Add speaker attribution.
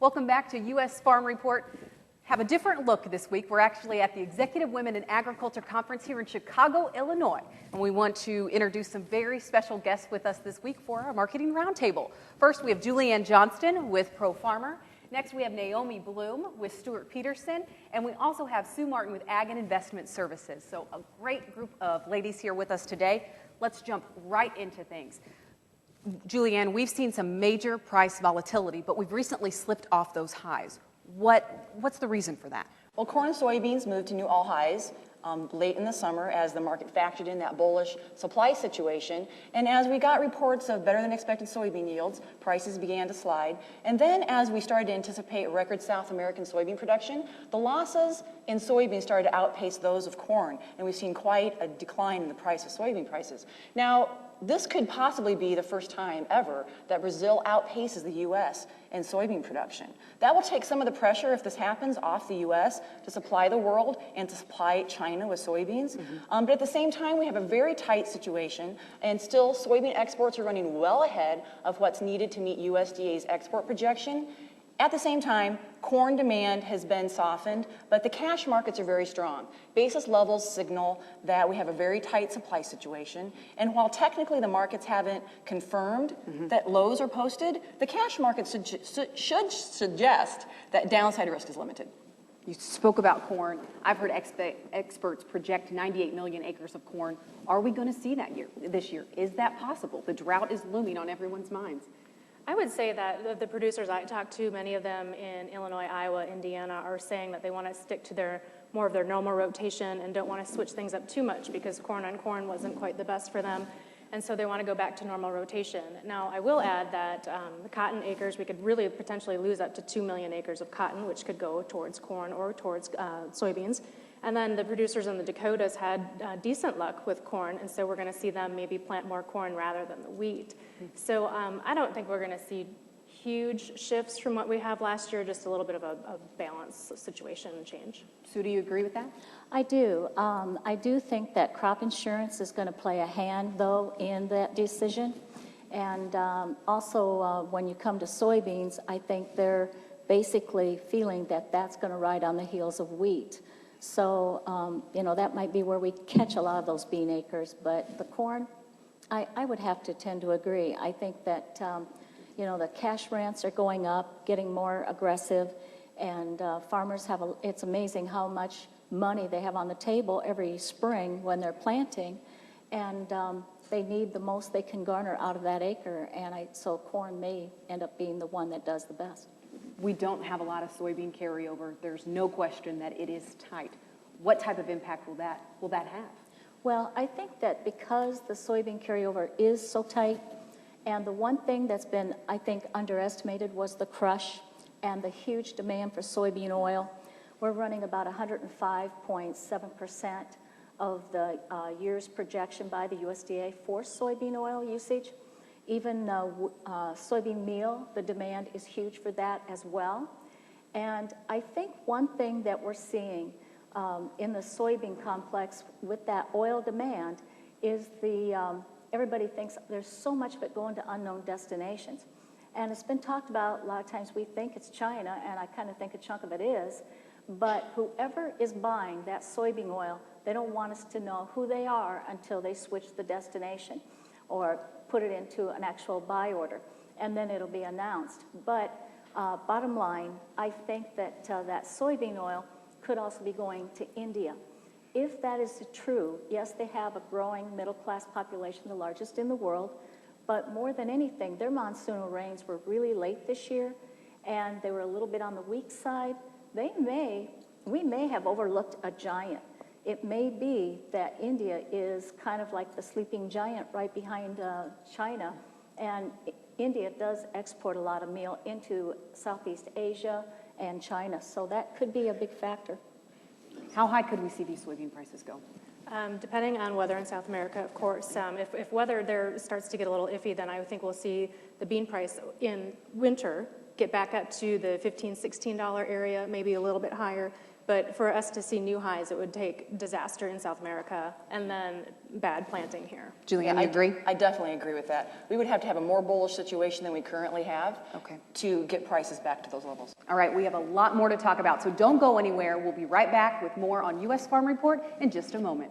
Speaker 1: Welcome back to U.S. Farm Report. Have a different look this week. We're actually at the Executive Women in Agriculture Conference here in Chicago, Illinois. And we want to introduce some very special guests with us this week for our marketing roundtable. First, we have Julianne Johnston with Pro Farmer. Next, we have Naomi Bloom with Stuart Peterson. And we also have Sue Martin with Ag and Investment Services. So a great group of ladies here with us today. Let's jump right into things. Julianne, we've seen some major price volatility, but we've recently slipped off those highs. What's the reason for that?
Speaker 2: Well, corn and soybeans moved to new all highs late in the summer as the market factored in that bullish supply situation. And as we got reports of better than expected soybean yields, prices began to slide. And then as we started to anticipate record South American soybean production, the losses in soybeans started to outpace those of corn. And we've seen quite a decline in the price of soybean prices. Now, this could possibly be the first time ever that Brazil outpaces the U.S. in soybean production. That will take some of the pressure, if this happens, off the U.S. to supply the world and to supply China with soybeans. But at the same time, we have a very tight situation, and still soybean exports are running well ahead of what's needed to meet USDA's export projection. At the same time, corn demand has been softened, but the cash markets are very strong. Basis levels signal that we have a very tight supply situation, and while technically the markets haven't confirmed that lows are posted, the cash markets should suggest that downside risk is limited.
Speaker 1: You spoke about corn. I've heard experts project 98 million acres of corn. Are we going to see that this year? Is that possible? The drought is looming on everyone's minds.
Speaker 3: I would say that the producers I talked to, many of them in Illinois, Iowa, Indiana, are saying that they want to stick to more of their normal rotation and don't want to switch things up too much because corn on corn wasn't quite the best for them. And so they want to go back to normal rotation. Now, I will add that the cotton acres, we could really potentially lose up to 2 million acres of cotton, which could go towards corn or towards soybeans. And then the producers in the Dakotas had decent luck with corn, and so we're going to see them maybe plant more corn rather than the wheat. So I don't think we're going to see huge shifts from what we have last year, just a little bit of a balance situation and change.
Speaker 1: Sue, do you agree with that?
Speaker 4: I do. I do think that crop insurance is going to play a hand, though, in that decision. And also, when you come to soybeans, I think they're basically feeling that that's going to ride on the heels of wheat. So, that might be where we catch a lot of those bean acres. But the corn, I would have to tend to agree. I think that, the cash rents are going up, getting more aggressive, and farmers it's amazing how much money they have on the table every spring when they're planting, and they need the most they can garner out of that acre, and so corn may end up being the one that does the best.
Speaker 1: We don't have a lot of soybean carryover. There's no question that it is tight. What type of impact will that have?
Speaker 4: Well, I think that because the soybean carryover is so tight, and the one thing that's been, I think, underestimated was the crush and the huge demand for soybean oil. We're running about 105.7% of the year's projection by the USDA for soybean oil usage. Even soybean meal, the demand is huge for that as well. And I think one thing that we're seeing in the soybean complex with that oil demand is everybody thinks there's so much of it going to unknown destinations. And it's been talked about a lot of times. We think it's China, and I kind of think a chunk of it is. But whoever is buying that soybean oil, they don't want us to know who they are until they switch the destination or put it into an actual buy order, and then it'll be announced. But bottom line, I think that that soybean oil could also be going to India. If that is true, yes, they have a growing middle-class population, the largest in the world, but more than anything, their monsoonal rains were really late this year, and they were a little bit on the weak side. We may have overlooked a giant. It may be that India is kind of like the sleeping giant right behind China, and India does export a lot of meal into Southeast Asia and China, so that could be a big factor.
Speaker 1: How high could we see these soybean prices go?
Speaker 3: Depending on weather in South America, of course. If weather there starts to get a little iffy, then I think we'll see the bean price in winter get back up to the $15, $16 area, maybe a little bit higher. But for us to see new highs, it would take disaster in South America and then bad planting here.
Speaker 1: Julianne, you agree?
Speaker 2: I definitely agree with that. We would have to have a more bullish situation than we currently have
Speaker 1: Okay.
Speaker 2: to get prices back to those levels.
Speaker 1: All right, we have a lot more to talk about, so don't go anywhere. We'll be right back with more on U.S. Farm Report in just a moment.